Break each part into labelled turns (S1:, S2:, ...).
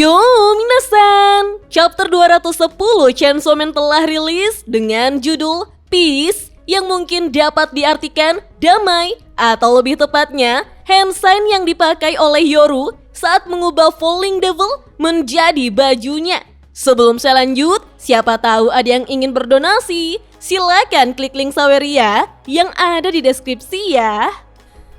S1: Yo, minasan! Chapter 210 Chainsaw Man telah rilis dengan judul Peace yang mungkin dapat diartikan damai atau lebih tepatnya hand sign yang dipakai oleh Yoru saat mengubah Falling Devil menjadi bajunya. Sebelum saya lanjut, siapa tahu ada yang ingin berdonasi? Silakan klik link Saweria yang ada di deskripsi ya.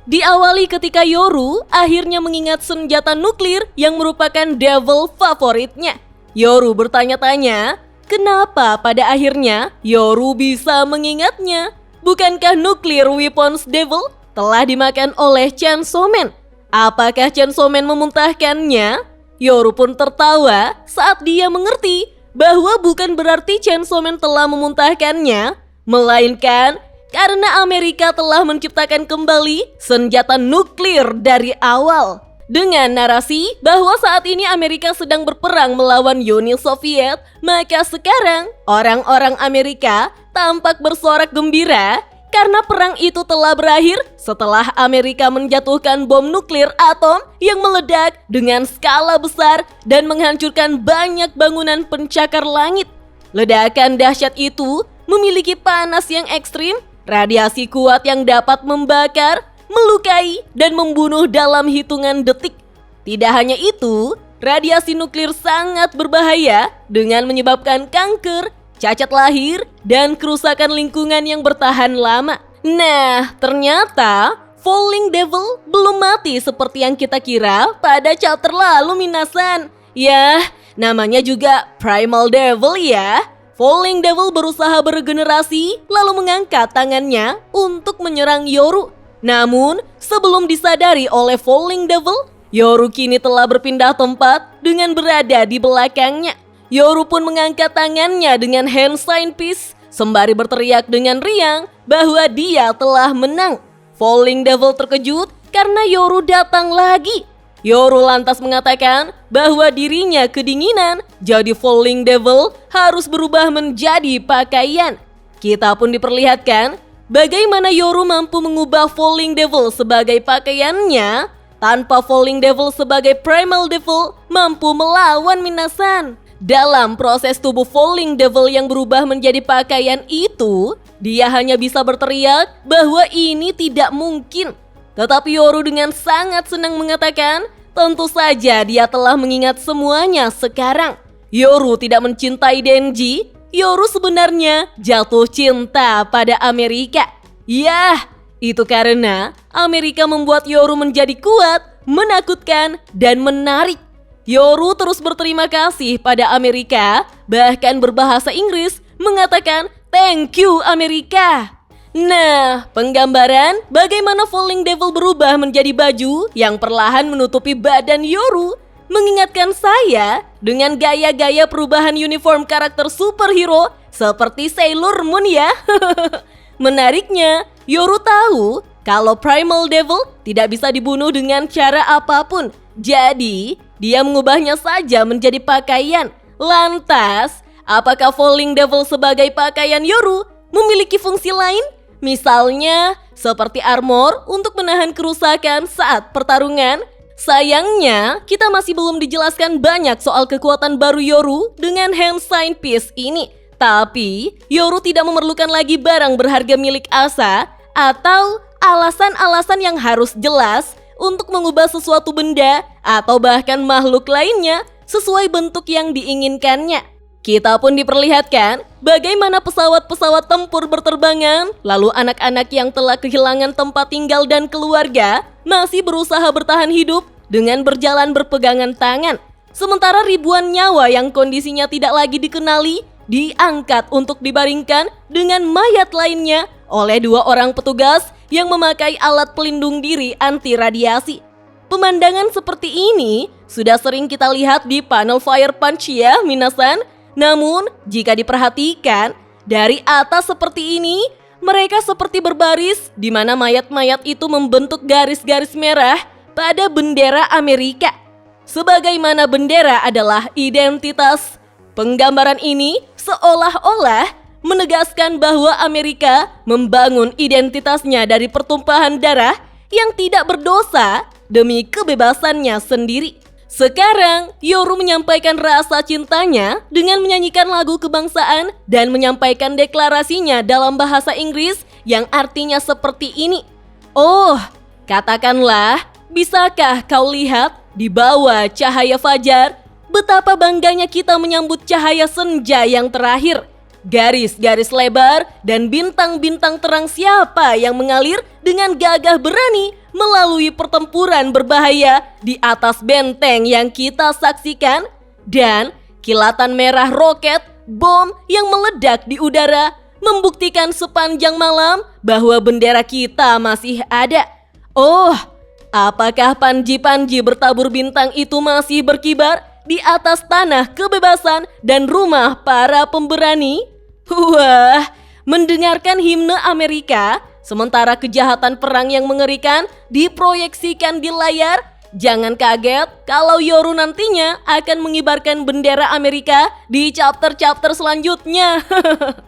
S1: Diawali ketika Yoru akhirnya mengingat senjata nuklir yang merupakan devil favoritnya. Yoru bertanya-tanya, kenapa pada akhirnya Yoru bisa mengingatnya? Bukankah nuklir weapons devil telah dimakan oleh Chainsaw Man? Apakah Chainsaw Man memuntahkannya? Yoru pun tertawa saat dia mengerti bahwa bukan berarti Chainsaw Man telah memuntahkannya, melainkan karena Amerika telah menciptakan kembali senjata nuklir dari awal. Dengan narasi bahwa saat ini Amerika sedang berperang melawan Uni Soviet, maka sekarang orang-orang Amerika tampak bersorak gembira karena perang itu telah berakhir setelah Amerika menjatuhkan bom nuklir atom yang meledak dengan skala besar dan menghancurkan banyak bangunan pencakar langit. Ledakan dahsyat itu memiliki panas yang ekstrim, radiasi kuat yang dapat membakar, melukai, dan membunuh dalam hitungan detik. Tidak hanya itu, radiasi nuklir sangat berbahaya dengan menyebabkan kanker, cacat lahir, dan kerusakan lingkungan yang bertahan lama. Nah, ternyata Falling Devil belum mati seperti yang kita kira pada chapter lalu, minasan. Yah, namanya juga Primal Devil ya. Falling Devil berusaha beregenerasi lalu mengangkat tangannya untuk menyerang Yoru. Namun, sebelum disadari oleh Falling Devil, Yoru kini telah berpindah tempat dengan berada di belakangnya. Yoru pun mengangkat tangannya dengan hand sign peace sembari berteriak dengan riang bahwa dia telah menang. Falling Devil terkejut karena Yoru datang lagi. Yoru lantas mengatakan bahwa dirinya kedinginan, jadi Falling Devil harus berubah menjadi pakaian. Kita pun diperlihatkan bagaimana Yoru mampu mengubah Falling Devil sebagai pakaiannya tanpa Falling Devil sebagai Primal Devil mampu melawan, minasan. Dalam proses tubuh Falling Devil yang berubah menjadi pakaian itu, dia hanya bisa berteriak bahwa ini tidak mungkin. Tetapi Yoru dengan sangat senang mengatakan, tentu saja dia telah mengingat semuanya sekarang. Yoru tidak mencintai Denji, Yoru sebenarnya jatuh cinta pada Amerika. Yah, itu karena Amerika membuat Yoru menjadi kuat, menakutkan, dan menarik. Yoru terus berterima kasih pada Amerika, bahkan berbahasa Inggris mengatakan, "Thank you Amerika." Nah, penggambaran bagaimana Falling Devil berubah menjadi baju yang perlahan menutupi badan Yoru mengingatkan saya dengan gaya-gaya perubahan uniform karakter superhero seperti Sailor Moon ya. Menariknya, Yoru tahu kalau Primal Devil tidak bisa dibunuh dengan cara apapun. Jadi, dia mengubahnya saja menjadi pakaian. Lantas, apakah Falling Devil sebagai pakaian Yoru memiliki fungsi lain? Misalnya, seperti armor untuk menahan kerusakan saat pertarungan. Sayangnya, kita masih belum dijelaskan banyak soal kekuatan baru Yoru dengan hand sign piece ini. Tapi, Yoru tidak memerlukan lagi barang berharga milik Asa atau alasan-alasan yang harus jelas untuk mengubah sesuatu benda atau bahkan makhluk lainnya sesuai bentuk yang diinginkannya. Kita pun diperlihatkan bagaimana pesawat-pesawat tempur berterbangan, lalu anak-anak yang telah kehilangan tempat tinggal dan keluarga masih berusaha bertahan hidup dengan berjalan berpegangan tangan. Sementara ribuan nyawa yang kondisinya tidak lagi dikenali diangkat untuk dibaringkan dengan mayat lainnya oleh 2 orang petugas yang memakai alat pelindung diri anti radiasi. Pemandangan seperti ini sudah sering kita lihat di panel Fire Punch ya, minasan. Namun, jika diperhatikan, dari atas seperti ini, mereka seperti berbaris di mana mayat-mayat itu membentuk garis-garis merah pada bendera Amerika. Sebagaimana bendera adalah identitas, penggambaran ini seolah-olah menegaskan bahwa Amerika membangun identitasnya dari pertumpahan darah yang tidak berdosa demi kebebasannya sendiri. Sekarang, Yoru menyampaikan rasa cintanya dengan menyanyikan lagu kebangsaan dan menyampaikan deklarasinya dalam bahasa Inggris yang artinya seperti ini. Oh, katakanlah, bisakah kau lihat di bawah cahaya fajar betapa bangganya kita menyambut cahaya senja yang terakhir. Garis-garis lebar dan bintang-bintang terang siapa yang mengalir dengan gagah berani melalui pertempuran berbahaya di atas benteng yang kita saksikan, dan kilatan merah roket bom yang meledak di udara membuktikan sepanjang malam bahwa bendera kita masih ada. Oh, apakah panji-panji bertabur bintang itu masih berkibar di atas tanah kebebasan dan rumah para pemberani? Wah, mendengarkan himne Amerika sementara kejahatan perang yang mengerikan diproyeksikan di layar, jangan kaget kalau Yoru nantinya akan mengibarkan bendera Amerika di chapter-chapter selanjutnya.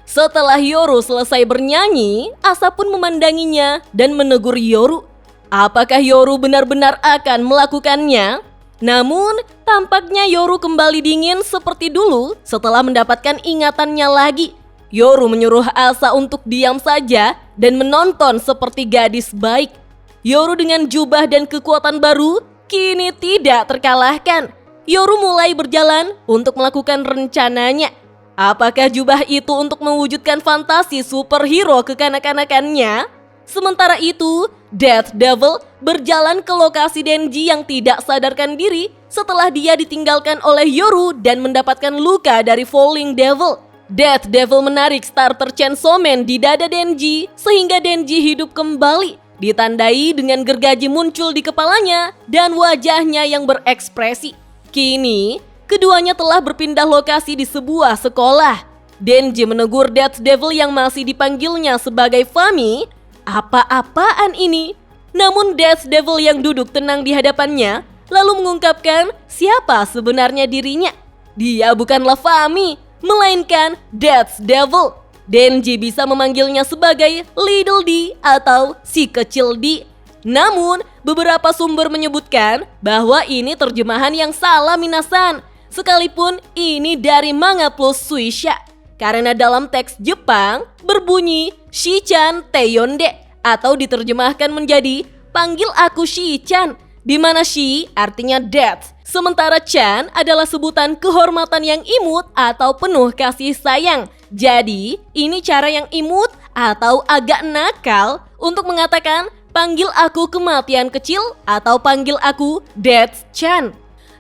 S1: Setelah Yoru selesai bernyanyi, Asa pun memandanginya dan menegur Yoru. Apakah Yoru benar-benar akan melakukannya? Namun, tampaknya Yoru kembali dingin seperti dulu setelah mendapatkan ingatannya lagi. Yoru menyuruh Asa untuk diam saja dan menonton seperti gadis baik. Yoru dengan jubah dan kekuatan baru kini tidak terkalahkan. Yoru mulai berjalan untuk melakukan rencananya. Apakah jubah itu untuk mewujudkan fantasi superhero kekanak-kanakannya? Sementara itu, Death Devil berjalan ke lokasi Denji yang tidak sadarkan diri setelah dia ditinggalkan oleh Yoru dan mendapatkan luka dari Falling Devil. Death Devil menarik starter Chainsaw Man di dada Denji sehingga Denji hidup kembali, ditandai dengan gergaji muncul di kepalanya dan wajahnya yang berekspresi. Kini, keduanya telah berpindah lokasi di sebuah sekolah. Denji menegur Death Devil yang masih dipanggilnya sebagai Fami. Apa-apaan ini? Namun Death Devil yang duduk tenang di hadapannya lalu mengungkapkan siapa sebenarnya dirinya. Dia bukanlah Fami, melainkan Death Devil. Denji bisa memanggilnya sebagai Little D atau si kecil D. Namun, beberapa sumber menyebutkan bahwa ini terjemahan yang salah minasan. Sekalipun ini dari Manga Plus Suisha. Karena dalam teks Jepang berbunyi Shichan Teyonde atau diterjemahkan menjadi panggil aku Shi-chan, di mana Shi artinya death, sementara Chan adalah sebutan kehormatan yang imut atau penuh kasih sayang. Jadi, ini cara yang imut atau agak nakal untuk mengatakan panggil aku kematian kecil atau panggil aku Death Chan.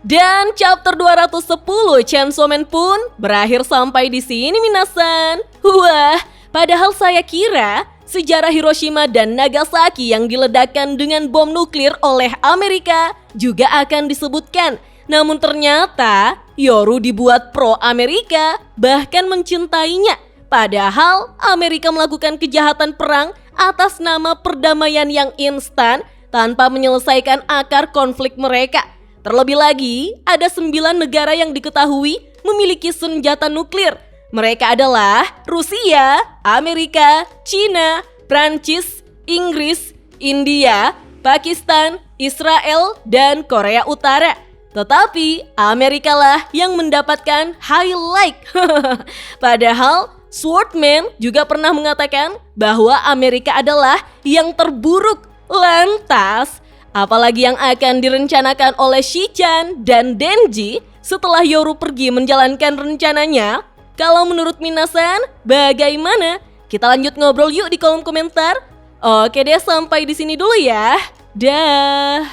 S1: Dan chapter 210 Chainsaw Man pun berakhir sampai di sini minasan. Wah, padahal saya kira sejarah Hiroshima dan Nagasaki yang diledakkan dengan bom nuklir oleh Amerika juga akan disebutkan. Namun ternyata Yoru dibuat pro-Amerika, bahkan mencintainya. Padahal Amerika melakukan kejahatan perang atas nama perdamaian yang instan tanpa menyelesaikan akar konflik mereka. Terlebih lagi, ada 9 negara yang diketahui memiliki senjata nuklir. Mereka adalah Rusia, Amerika, Cina, Prancis, Inggris, India, Pakistan, Israel, dan Korea Utara. Tetapi Amerika lah yang mendapatkan highlight. Padahal Swordman juga pernah mengatakan bahwa Amerika adalah yang terburuk. Lantas, apalagi yang akan direncanakan oleh Shi-chan dan Denji setelah Yoru pergi menjalankan rencananya? Kalau menurut minasan, bagaimana? Kita lanjut ngobrol yuk di kolom komentar. Oke deh, sampai di sini dulu ya. Dah.